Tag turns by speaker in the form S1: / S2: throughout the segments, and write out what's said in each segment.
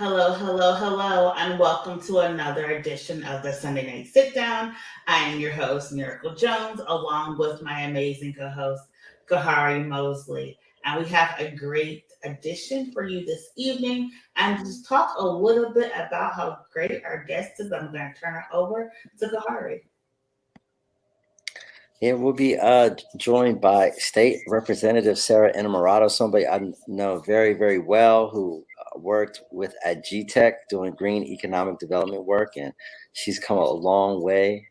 S1: Hello, hello, hello, and welcome to another edition of the Sunday Night Sit Down. I am your host, Miracle Jones, along with my amazing co host, Khari Mosley. And we have a great edition for you this evening. And to just talk a little bit about how great our guest is, I'm going to turn it over to Khari.
S2: Yeah, we'll be joined by State Representative Sara Innamorato, somebody I know very, very well, who worked with at GTech doing green economic development work, and she's come a long way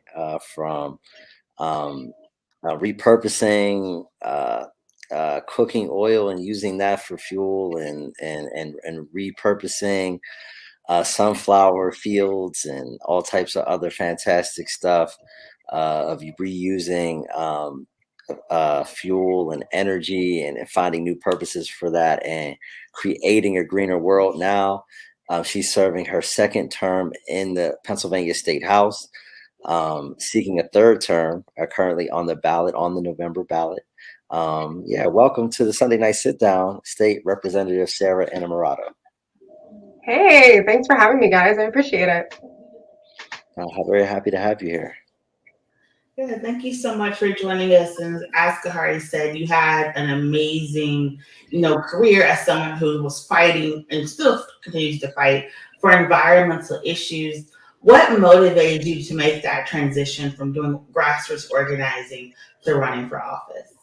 S2: from repurposing cooking oil and using that for fuel, and repurposing sunflower fields and all types of other fantastic stuff of reusing fuel and energy, and finding new purposes for that and creating a greener world. Now she's serving her second term in the Pennsylvania State House, seeking a third term, currently on the ballot, on the November ballot. Welcome to the Sunday Night Sit Down, State Representative Sara Innamorato.
S3: Hey, thanks for having me, guys. I appreciate it.
S2: I'm very happy to have you here.
S1: Yeah, thank you so much for joining us. And as Khari said, you had an amazing, career as someone who was fighting and still continues to fight for environmental issues. What motivated you to make that transition from doing grassroots organizing to running for office?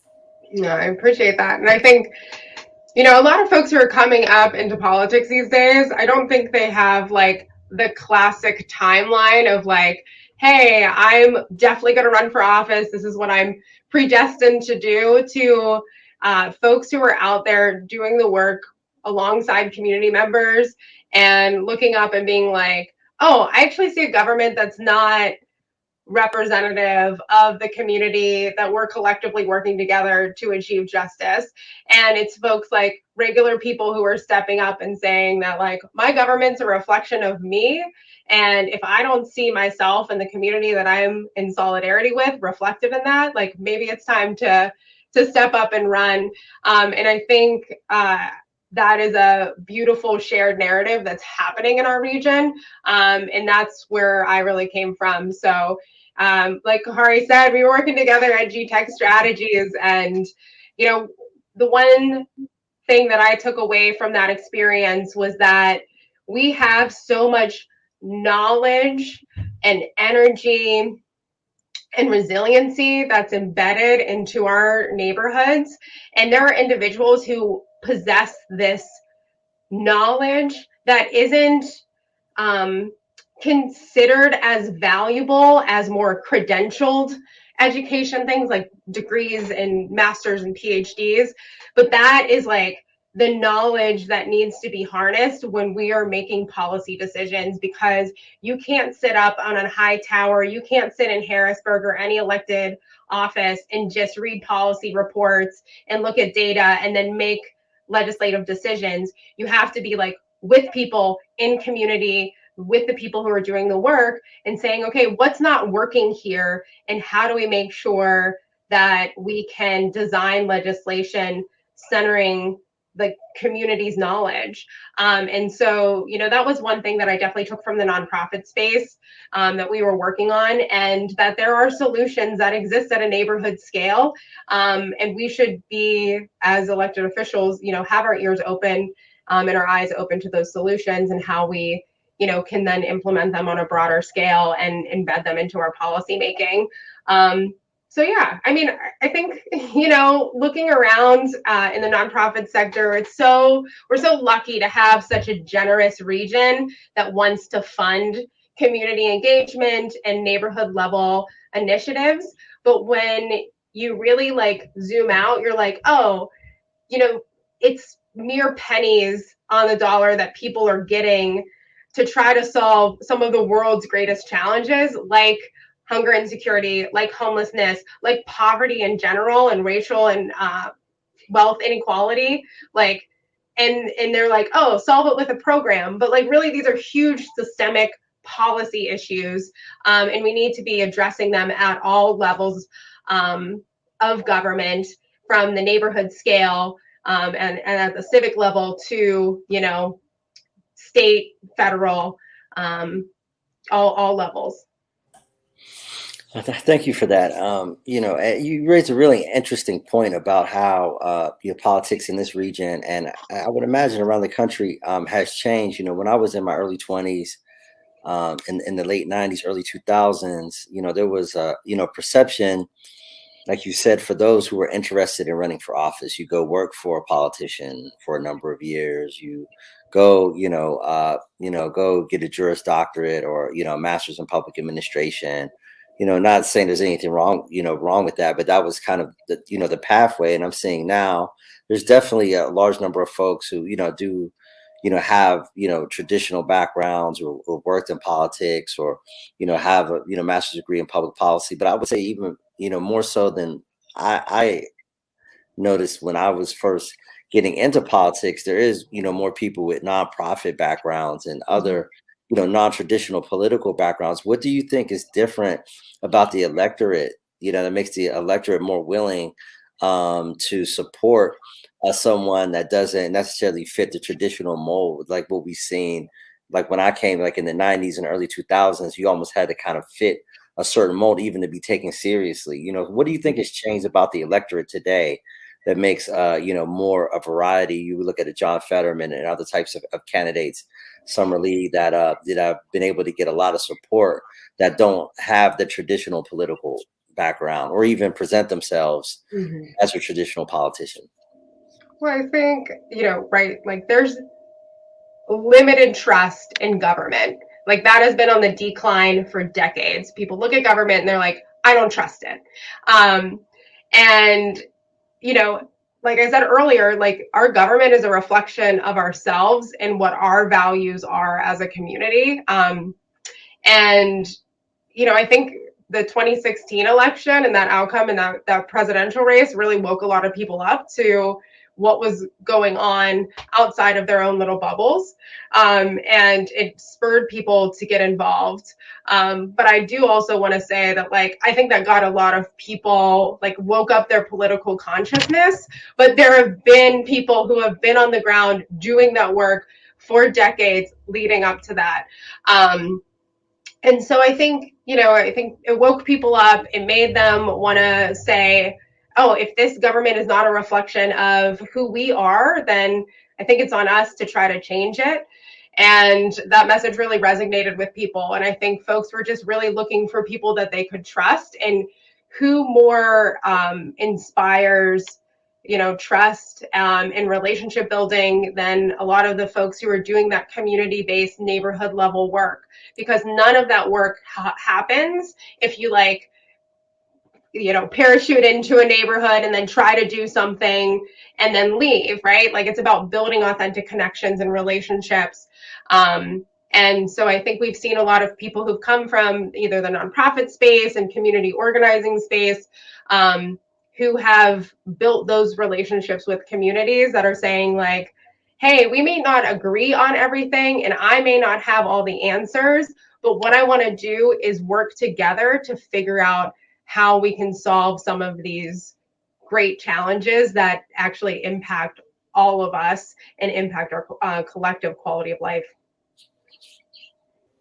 S3: Yeah, I appreciate that. And I think, a lot of folks who are coming up into politics these days, I don't think they have like the classic timeline of like, hey, I'm definitely going to run for office. This is what I'm predestined to do, to folks who are out there doing the work alongside community members and looking up and being like, oh, I actually see a government that's not representative of the community that we're collectively working together to achieve justice. And it's folks like regular people who are stepping up and saying that, like, my government's a reflection of me. And if I don't see myself and the community that I'm in solidarity with reflective in that, like, maybe it's time to step up and run. And I think that is a beautiful shared narrative that's happening in our region. And that's where I really came from. So like Khari said, we were working together at GTech Strategies. And, the one thing that I took away from that experience was that we have so much knowledge and energy and resiliency that's embedded into our neighborhoods. And there are individuals who possess this knowledge that isn't considered as valuable as more credentialed education, things like degrees and masters and PhDs. But that is like the knowledge that needs to be harnessed when we are making policy decisions, because you can't sit up on a high tower, you can't sit in Harrisburg or any elected office and just read policy reports and look at data and then make legislative decisions. You have to be like with people in community, with the people who are doing the work, and saying, okay, what's not working here, and how do we make sure that we can design legislation centering the community's knowledge. And so, that was one thing that I definitely took from the nonprofit space that we were working on, and that there are solutions that exist at a neighborhood scale. And we should be, as elected officials, have our ears open and our eyes open to those solutions, and how we can then implement them on a broader scale and embed them into our policy making. So yeah, I mean, I think, looking around in the nonprofit sector, we're so lucky to have such a generous region that wants to fund community engagement and neighborhood level initiatives. But when you really like zoom out, you're like, oh, it's mere pennies on the dollar that people are getting to try to solve some of the world's greatest challenges, like hunger insecurity, like homelessness, like poverty in general, and racial and wealth inequality, like, and they're like, oh, solve it with a program, but like really these are huge systemic policy issues, and we need to be addressing them at all levels of government, from the neighborhood scale, and at the civic level to, you know, state, federal, all levels.
S2: Thank you for that. You know, you raised a really interesting point about how you know, politics in this region, and I would imagine around the country, has changed. You know, when I was in my early 20s, in the late 90s, early 2000s, you know, there was a, you know, perception, like you said, for those who were interested in running for office. You go work for a politician for a number of years. You go, you know, go get a Juris Doctorate, or, you know, a master's in public administration. You know, not saying there's anything wrong, you know, wrong with that, but that was kind of the, you know, the pathway. And I'm seeing now there's definitely a large number of folks who, you know, do, you know, have, you know, traditional backgrounds, or worked in politics, or, you know, have a, you know, master's degree in public policy. But I would say even, you know, more so than I noticed when I was first getting into politics, there is, you know, more people with nonprofit backgrounds and other, you know, non-traditional political backgrounds. What do you think is different about the electorate, you know, that makes the electorate more willing to support someone that doesn't necessarily fit the traditional mold, like what we've seen? Like when I came, like in the 90s and early 2000s, you almost had to kind of fit a certain mold even to be taken seriously. You know, what do you think has changed about the electorate today that makes, you know, more a variety? You look at a John Fetterman and other types of candidates, Summer Lee, that have been able to get a lot of support, that don't have the traditional political background, or even present themselves as a traditional politician.
S3: Well, I think, you know, right, like there's limited trust in government. Like that has been on the decline for decades. People look at government and they're like, I don't trust it. And, you know, like I said earlier, like our government is a reflection of ourselves and what our values are as a community. And, you know, I think the 2016 election and that outcome and that presidential race really woke a lot of people up to what was going on outside of their own little bubbles. And it spurred people to get involved. But I do also want to say that, like, I think that got a lot of people, like, woke up their political consciousness. But there have been people who have been on the ground doing that work for decades leading up to that. And so I think, you know, I think it woke people up. It made them want to say, oh, if this government is not a reflection of who we are, then I think it's on us to try to change it. And that message really resonated with people. And I think folks were just really looking for people that they could trust, and who more inspires, you know, trust and relationship building than a lot of the folks who are doing that community-based neighborhood level work. Because none of that work happens if you, like, you know, parachute into a neighborhood and then try to do something and then leave, right? Like it's about building authentic connections and relationships. And so I think we've seen a lot of people who've come from either the nonprofit space and community organizing space, who have built those relationships with communities that are saying, like, hey, we may not agree on everything and I may not have all the answers, but what I want to do is work together to figure out how we can solve some of these great challenges that actually impact all of us and impact our collective quality of life.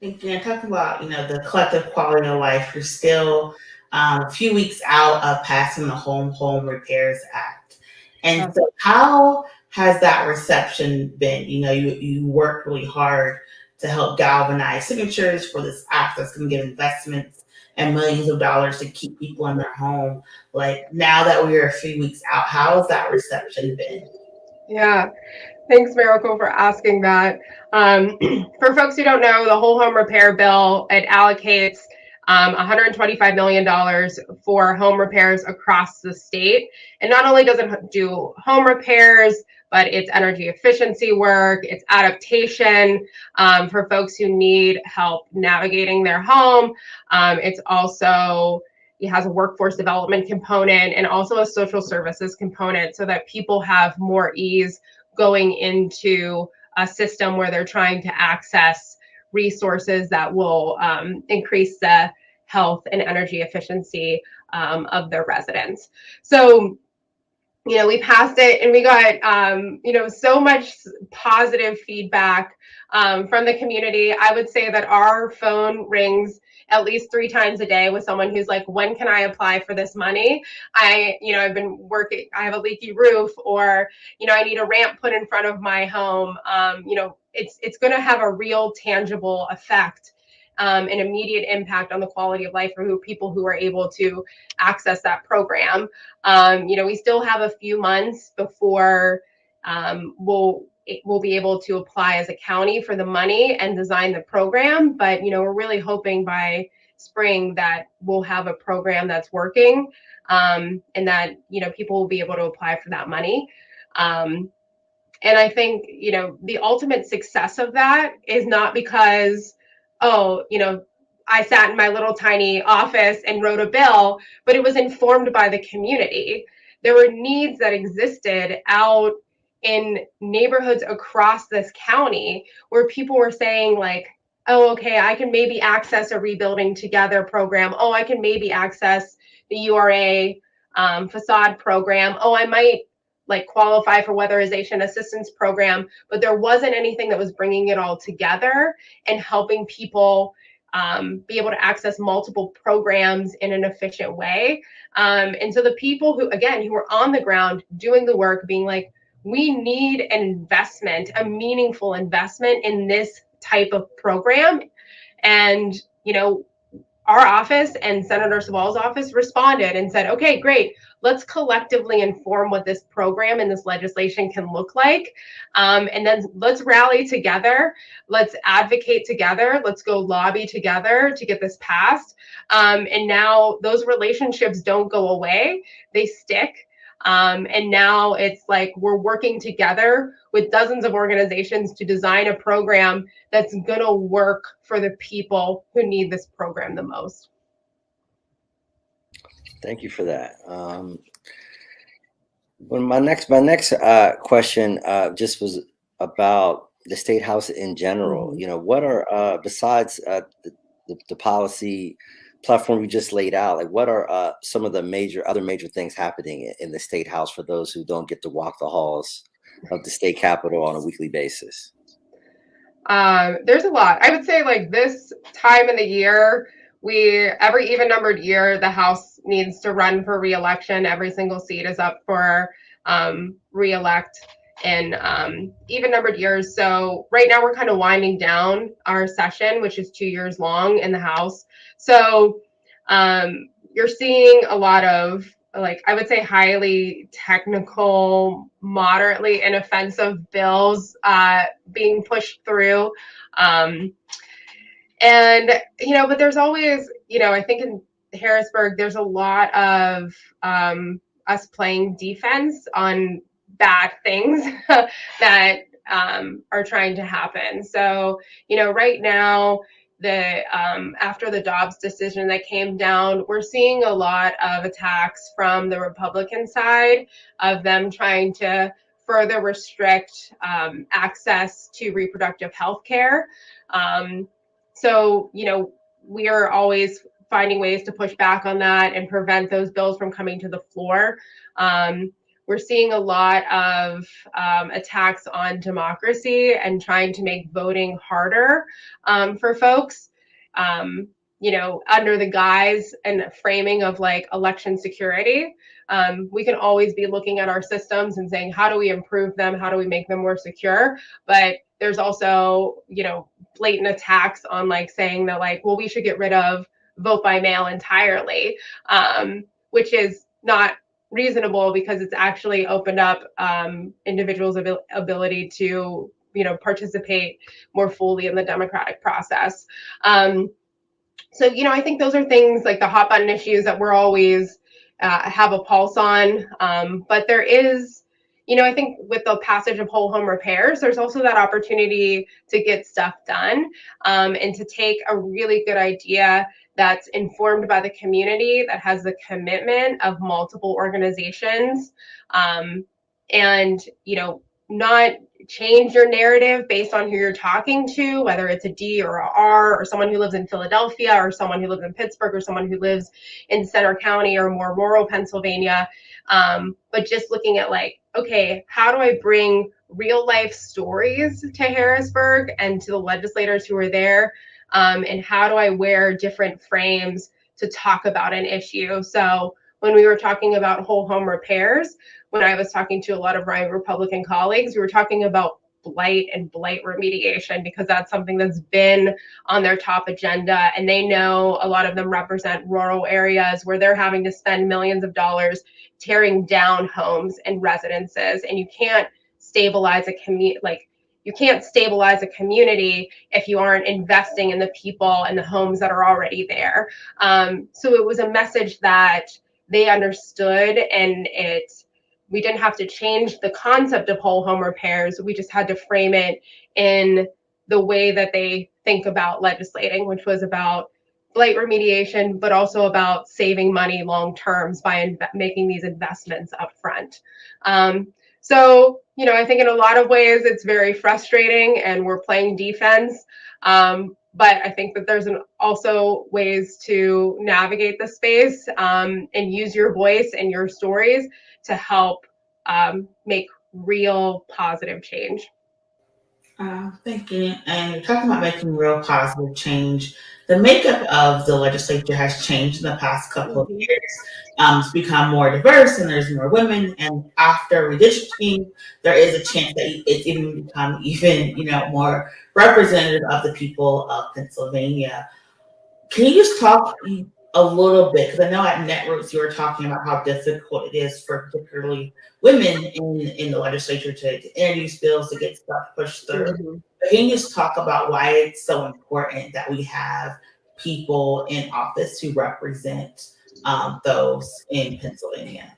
S1: Thinking and talking about, you know, the collective quality of life, you're still a few weeks out of passing the Home Repairs Act. And so how has that reception been? You know, you worked really hard to help galvanize signatures for this act that's going to give investments and millions of dollars to keep people in their home. Like, now that we're a few weeks out, how has that reception been?
S3: Yeah, thanks, Miracle, for asking that. For folks who don't know, the whole home repair bill, it allocates $125 million for home repairs across the state. And not only does it do home repairs, but it's energy efficiency work, it's adaptation for folks who need help navigating their home. It's also, it has a workforce development component and also a social services component so that people have more ease going into a system where they're trying to access resources that will increase the health and energy efficiency of their residents. So, you know, we passed it and we got, you know, so much positive feedback from the community. I would say that our phone rings at least 3 times a day with someone who's like, when can I apply for this money? I've been working, I have a leaky roof, or, you know, I need a ramp put in front of my home. You know, it's going to have a real tangible effect, an immediate impact on the quality of life for people who are able to access that program. You know, we still have a few months before we'll be able to apply as a county for the money and design the program. But, you know, we're really hoping by spring that we'll have a program that's working, and that, you know, people will be able to apply for that money. And I think, you know, the ultimate success of that is not because, oh, you know, I sat in my little tiny office and wrote a bill, but it was informed by the community. There were needs that existed out in neighborhoods across this county where people were saying like, oh, okay, I can maybe access a Rebuilding Together program. Oh, I can maybe access the URA facade program. Oh, I might like qualify for weatherization assistance program, but there wasn't anything that was bringing it all together and helping people be able to access multiple programs in an efficient way. And so the people who were on the ground doing the work, being like, we need an investment, a meaningful investment in this type of program. And, you know, our office and Senator Sewell's office responded and said, okay, great. Let's collectively inform what this program and this legislation can look like. And then let's rally together. Let's advocate together. Let's go lobby together to get this passed. And now those relationships don't go away. They stick. And now it's like we're working together with dozens of organizations to design a program that's going to work for the people who need this program the most.
S2: Thank you for that. Well, my next question just was about the State House in general.
S3: Mm-hmm.
S2: You know, what are besides the policy platform you just laid out, like what are some of the other major things happening in the State House for those who don't get to walk the halls of the state capitol on a weekly basis?
S3: There's a lot. I would say like this time in the year, every even numbered year, the House needs to run for re-election. Every single seat is up for re-elect in even numbered years. So right now we're kind of winding down our session, which is 2 years long in the House. So you're seeing a lot of, like, I would say highly technical, moderately inoffensive bills being pushed through. And, you know, but there's always, you know, I think in Harrisburg, there's a lot of us playing defense on bad things that are trying to happen. So, you know, right now, after the Dobbs decision that came down, we're seeing a lot of attacks from the Republican side of them trying to further restrict access to reproductive health care. So, you know, we are always finding ways to push back on that and prevent those bills from coming to the floor. We're seeing a lot of attacks on democracy and trying to make voting harder for folks, you know, under the guise and framing of like election security. We can always be looking at our systems and saying, how do we improve them? How do we make them more secure? But there's also, you know, blatant attacks on like saying that like, well, we should get rid of vote by mail entirely, which is not reasonable because it's actually opened up individuals' ability to, you know, participate more fully in the democratic process. So, I think those are things like the hot button issues that we're always have a pulse on. But there is, I think with the passage of whole home repairs, there's also that opportunity to get stuff done, and to take a really good idea that's informed by the community, that has the commitment of multiple organizations, and, not change your narrative based on who you're talking to, whether it's a D or a R, or someone who lives in Philadelphia, or someone who lives in Pittsburgh, or someone who lives in Center County or more rural Pennsylvania. But just looking at like, okay, how do I bring real life stories to Harrisburg and to the legislators who are there? And how do I wear different frames to talk about an issue? So when we were talking about whole home repairs, when I was talking to a lot of my Republican colleagues, we were talking about blight and blight remediation, because that's something that's been on their top agenda. And they know a lot of them represent rural areas where they're having to spend millions of dollars tearing down homes and residences. And you can't stabilize a community, if you aren't investing in the people and the homes that are already there. So it was a message that they understood, and we didn't have to change the concept of whole home repairs. We just had to frame it in the way that they think about legislating, which was about blight remediation, but also about saving money long terms by making these investments up front. So, I think in a lot of ways it's very frustrating and we're playing defense. But I think that there's also ways to navigate the space, and use your voice and your stories to help make real positive change.
S1: Thank you. And you're talking about making real positive change. The makeup of the legislature has changed in the past couple of years. It's become more diverse, and there's more women. And after redistricting, there is a chance that it's even become more representative of the people of Pennsylvania. Can you just talk a little bit? Because I know at Netroots you were talking about how difficult it is for particularly women in the legislature to introduce bills, to get stuff pushed through.
S3: Mm-hmm.
S1: But can you just talk about why it's so important that we have people in office who represent those in Pennsylvania?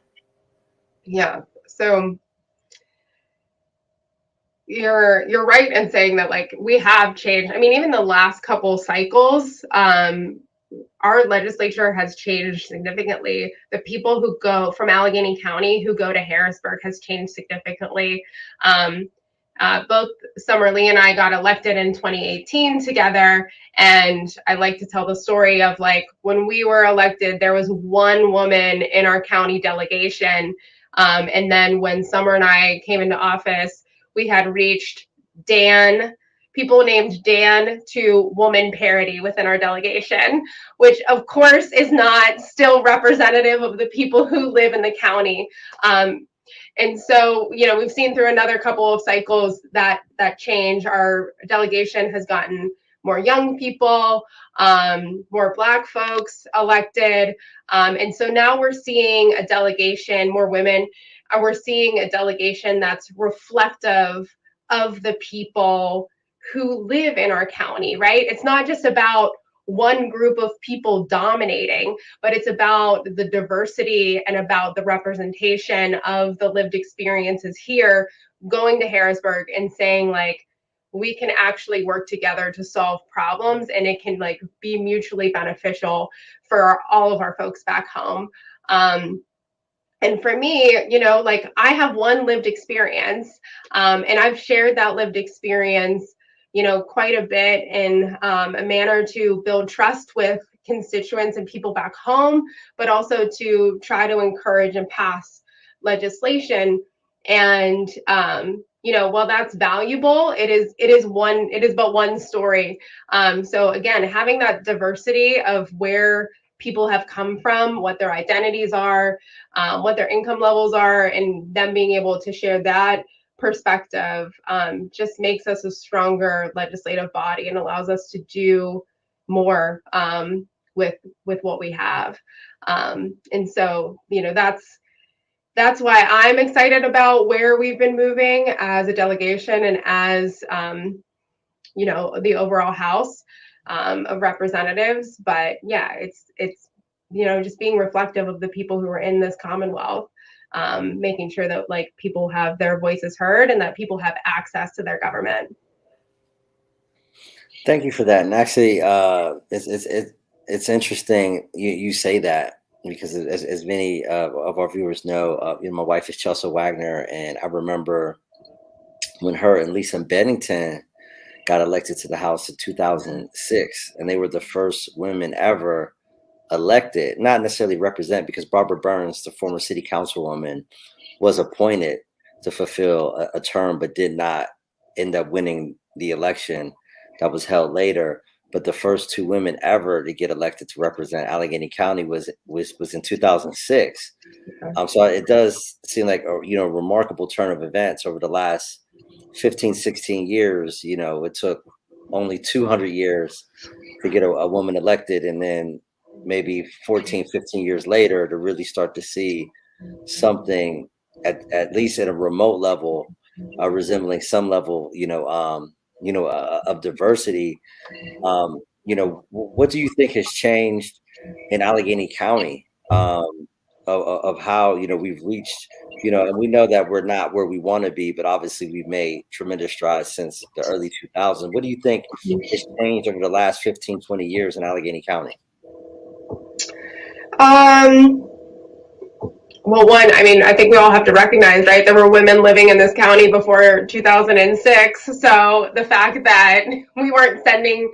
S3: Yeah. So you're right in saying that, like, we have changed. I mean, even the last couple cycles, our legislature has changed significantly. The people who go from Allegheny County who go to Harrisburg has changed significantly. Both Summer Lee and I got elected in 2018 together, and I like to tell the story of, like, when we were elected, there was one woman in our county delegation, and then when Summer and I came into office, we had reached people named Dan to woman parity within our delegation, which of course is not still representative of the people who live in the county. And so, we've seen through another couple of cycles that change. Our delegation has gotten more young people, more Black folks elected. And so now we're seeing a delegation, more women, and we're seeing a delegation that's reflective of the people who live in our county, right? It's not just about one group of people dominating, but it's about the diversity and about the representation of the lived experiences here, going to Harrisburg and saying, like, we can actually work together to solve problems, and it can, like, be mutually beneficial for all of our folks back home. And for me, like, I have one lived experience, and I've shared that lived experience, quite a bit in a manner to build trust with constituents and people back home, but also to try to encourage and pass legislation. And while that's valuable, it is but one story. So again, having that diversity of where people have come from, what their identities are, what their income levels are, and them being able to share that perspective just makes us a stronger legislative body and allows us to do more with what we have. And so, that's why I'm excited about where we've been moving as a delegation and as the overall House. of representatives. But yeah, it's just being reflective of the people who are in this Commonwealth, making sure that like people have their voices heard and that people have access to their government.
S2: Thank you for that. And actually, it's interesting you say that, because as many of our viewers know, my wife is Chelsea Wagner, and I remember when her and Lisa Bennington got elected to the House in 2006, and they were the first women ever elected, not necessarily represent, because Barbara Burns, the former city councilwoman, was appointed to fulfill a term, but did not end up winning the election that was held later. But the first two women ever to get elected to represent Allegheny County was in 2006. So it does seem like a remarkable turn of events over the last 15, 16 years. It took only 200 years to get a woman elected, and then maybe 14, 15 years later to really start to see something at least at a remote level, resembling some level, of diversity. What do you think has changed in Allegheny County, of how we've reached, and we know that we're not where we want to be, but obviously we've made tremendous strides since the early 2000s. What do you think has changed over the last 15, 20 years in Allegheny County?
S3: Well, one, I mean, I think we all have to recognize, right, there were women living in this county before 2006. So the fact that we weren't sending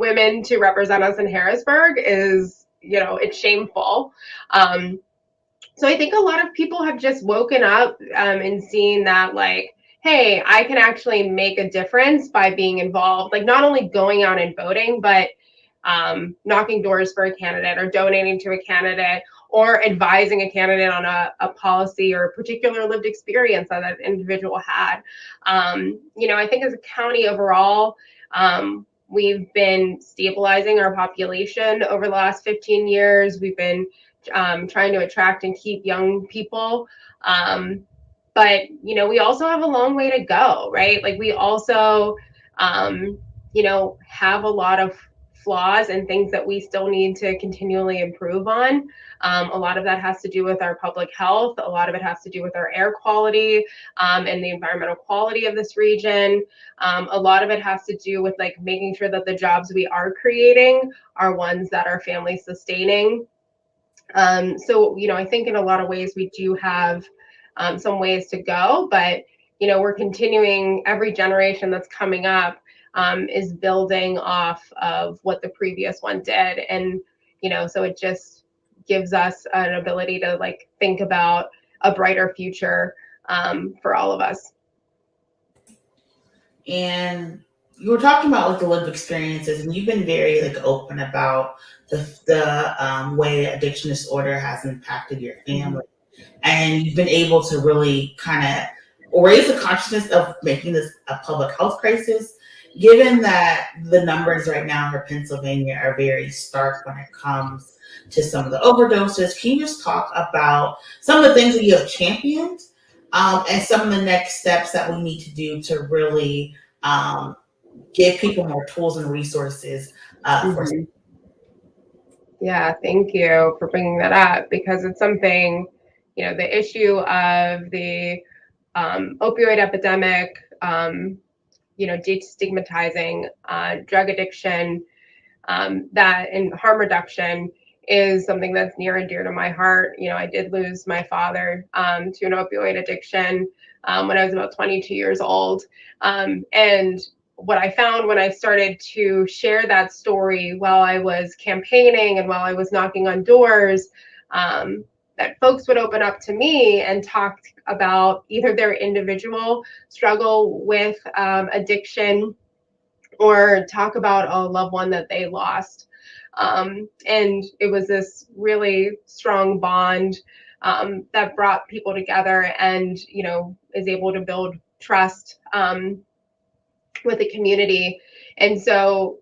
S3: women to represent us in Harrisburg is, it's shameful. So I think a lot of people have just woken up and seen that, like, hey, I can actually make a difference by being involved, like not only going out and voting, but knocking doors for a candidate or donating to a candidate or advising a candidate on a policy or a particular lived experience that that individual had. I think as a county overall, we've been stabilizing our population over the last 15 years. We've been trying to attract and keep young people. But, we also have a long way to go, right? Like we also, have a lot of flaws and things that we still need to continually improve on. A lot of that has to do with our public health. A lot of it has to do with our air quality and the environmental quality of this region. A lot of it has to do with like making sure that the jobs we are creating are ones that are family sustaining. So, I think in a lot of ways we do have some ways to go, but, we're continuing. Every generation that's coming up is building off of what the previous one did. And, so it just gives us an ability to like think about a brighter future for all of us.
S1: And you were talking about like the lived experiences, and you've been very like open about the way addiction disorder has impacted your family, and you've been able to really kind of raise the consciousness of making this a public health crisis. Given that the numbers right now for Pennsylvania are very stark when it comes to some of the overdoses, can you just talk about some of the things that you have championed and some of the next steps that we need to do to really give people more tools and resources for.
S3: Yeah, thank you for bringing that up, because it's something, the issue of the opioid epidemic, destigmatizing drug addiction, that and harm reduction is something that's near and dear to my heart. I did lose my father to an opioid addiction when I was about 22 years old. And what I found when I started to share that story while I was campaigning and while I was knocking on doors, that folks would open up to me and talk about either their individual struggle with addiction or talk about a loved one that they lost. And it was this really strong bond that brought people together and, is able to build trust with the community. And so,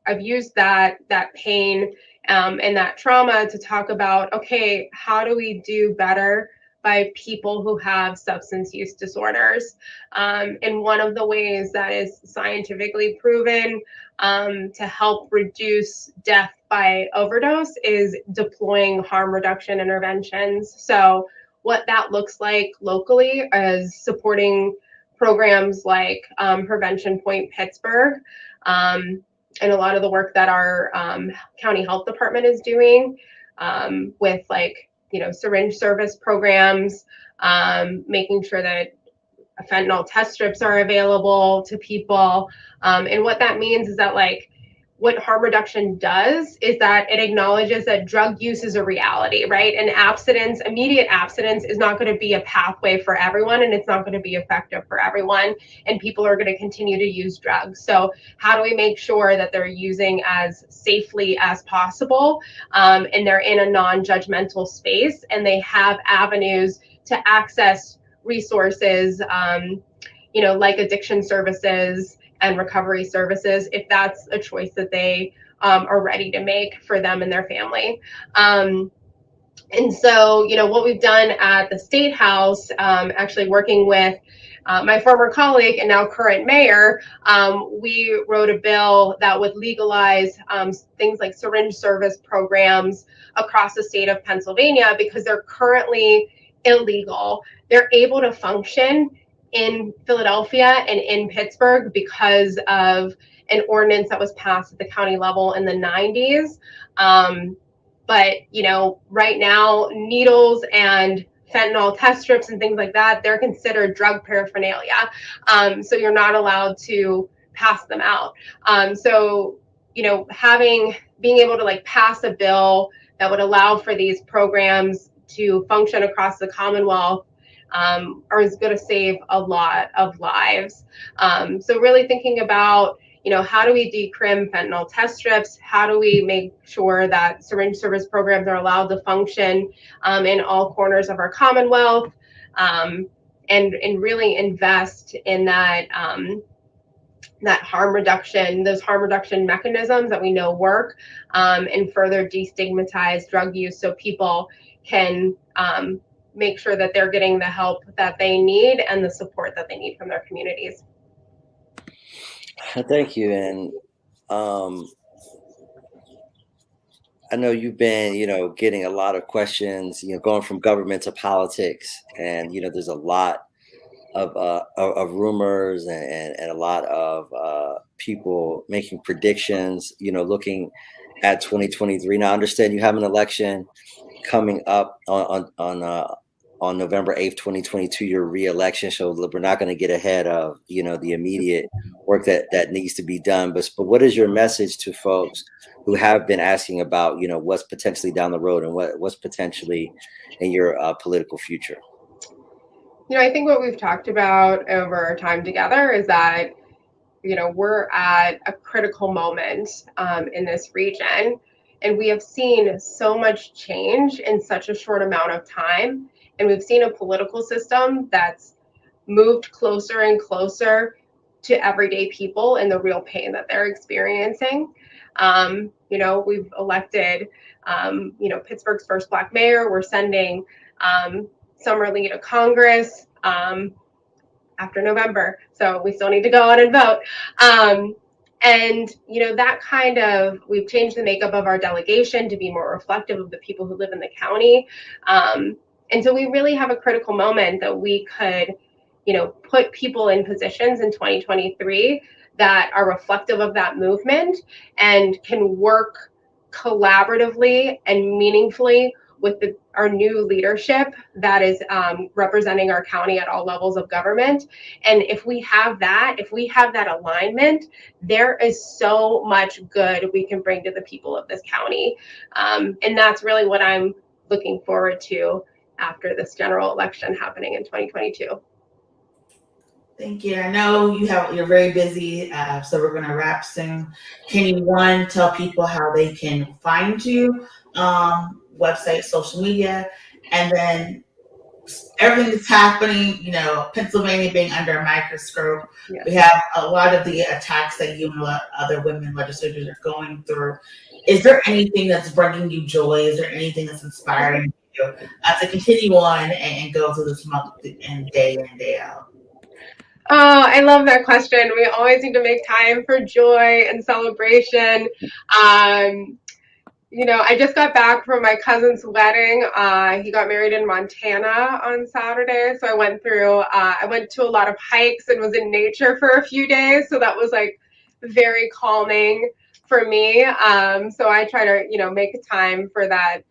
S3: I've used that pain and that trauma to talk about, okay, how do we do better by people who have substance use disorders. And one of the ways that is scientifically proven to help reduce death by overdose is deploying harm reduction interventions. So what that looks like locally is supporting programs like Prevention Point Pittsburgh, and a lot of the work that our county health department is doing with syringe service programs, making sure that fentanyl test strips are available to people. And what that means is that what harm reduction does is that it acknowledges that drug use is a reality, right? And abstinence, immediate abstinence, is not going to be a pathway for everyone, and it's not going to be effective for everyone. And people are going to continue to use drugs. So how do we make sure that they're using as safely as possible, and they're in a non-judgmental space, and they have avenues to access resources, like addiction services and recovery services, if that's a choice that they are ready to make for them and their family. And so, what we've done at the State House, actually working with my former colleague and now current mayor, we wrote a bill that would legalize things like syringe service programs across the state of Pennsylvania because they're currently illegal. They're able to function in Philadelphia and in Pittsburgh because of an ordinance that was passed at the county level in the 90s. But, right now, needles and fentanyl test strips and things like that, they're considered drug paraphernalia. So you're not allowed to pass them out. So, being able to pass a bill that would allow for these programs to function across the Commonwealth is going to save a lot of lives. So really thinking about, how do we decrim fentanyl test strips? How do we make sure that syringe service programs are allowed to function in all corners of our Commonwealth, and really invest in that harm reduction, those harm reduction mechanisms that we know work, and further destigmatize drug use so people can make sure that they're getting the help that they need and the support that they need from their communities.
S2: Thank you. And I know you've been, getting a lot of questions, going from government to politics, and there's a lot of rumors and a lot of people making predictions, looking at 2023. Now, I understand you have an election coming up on November 8th, 2022, your re-election. So we're not going to get ahead of, the immediate work that needs to be done. But what is your message to folks who have been asking about, what's potentially down the road and what's potentially in your political future?
S3: I think what we've talked about over our time together is that, we're at a critical moment in this region. And we have seen so much change in such a short amount of time. And we've seen a political system that's moved closer and closer to everyday people and the real pain that they're experiencing. We've elected, Pittsburgh's first Black mayor. We're sending Summer Lee to Congress after November. So we still need to go out and vote. And, we've changed the makeup of our delegation to be more reflective of the people who live in the county. And so we really have a critical moment that we could, put people in positions in 2023 that are reflective of that movement and can work collaboratively and meaningfully with our new leadership that is representing our county at all levels of government. And if we have that alignment, there is so much good we can bring to the people of this county. And that's really what I'm looking forward to after this general election happening in 2022.
S1: Thank you. I know you're very busy, so we're going to wrap soon. Can you tell people how they can find you, website, social media, and then everything that's happening, Pennsylvania being under a microscope. Yes. We have a lot of the attacks that you and other women legislators are going through. Is there anything that's bringing you joy? Is there anything that's inspiring you to continue on and go through this month and day in and day out?
S3: Oh, I love that question. We always need to make time for joy and celebration. I just got back from my cousin's wedding. He got married in Montana on Saturday. So I went to a lot of hikes and was in nature for a few days. So that was like very calming for me. So I try to, make time for that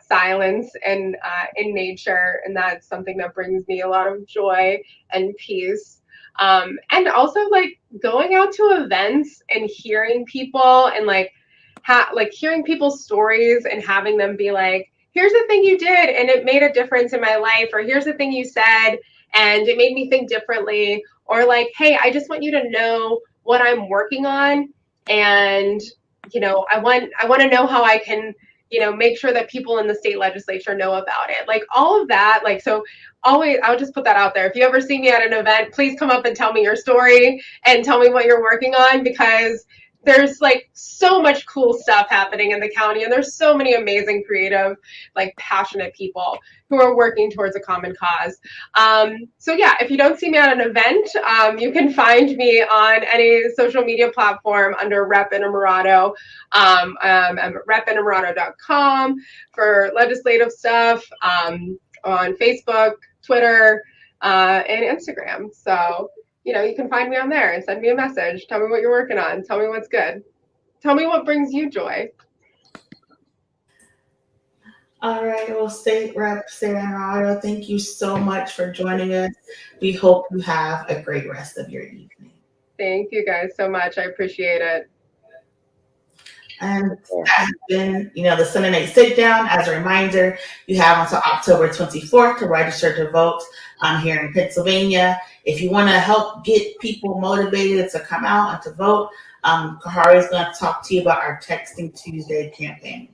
S3: silence and in nature. And that's something that brings me a lot of joy and peace. And also like going out to events and hearing people and like hearing people's stories and having them be like, here's the thing you did and it made a difference in my life, or here's the thing you said and it made me think differently, or like, hey, I just want you to know what I'm working on, and I want to know how I can make sure that people in the state legislature know about it, like all of that. Like, so always, I'll just put that out there. If you ever see me at an event, please come up and tell me your story and tell me what you're working on, because there's like so much cool stuff happening in the county, and there's so many amazing, creative, like passionate people who are working towards a common cause. So yeah, if you don't see me at an event, you can find me on any social media platform under Rep Innamorato. I'm at repinnamorato.com for legislative stuff, on Facebook, Twitter, and Instagram. So you can find me on there and send me a message. Tell me what you're working on. Tell me what's good. Tell me what brings you joy.
S1: All right. Well, State Rep Sara Innamorato, thank you so much for joining us. We hope you have a great rest of your evening.
S3: Thank you guys so much. I appreciate it.
S1: And that has been, the Sunday Night SitDown. As a reminder, you have until October 24th to register to vote here in Pennsylvania. If you want to help get people motivated to come out and to vote, Khari is going to talk to you about our Texting Tuesday campaign.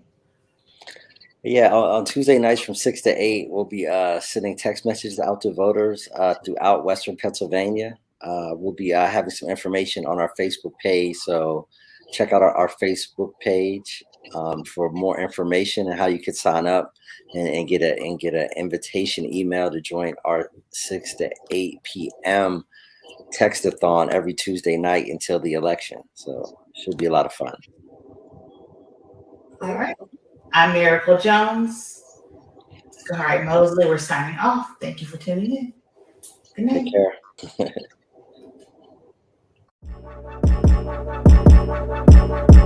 S2: Yeah, on Tuesday nights from 6 to 8, we'll be sending text messages out to voters throughout Western Pennsylvania. We'll be having some information on our Facebook page, so check out our Facebook page for more information and how you could sign up and get an invitation email to join our 6 to 8 p.m. textathon every Tuesday night until the election. So should be a lot of fun.
S1: All right. I'm Miracle Jones. Khari Mosley. We're signing off. Thank you for tuning in. Good night.
S2: Take care.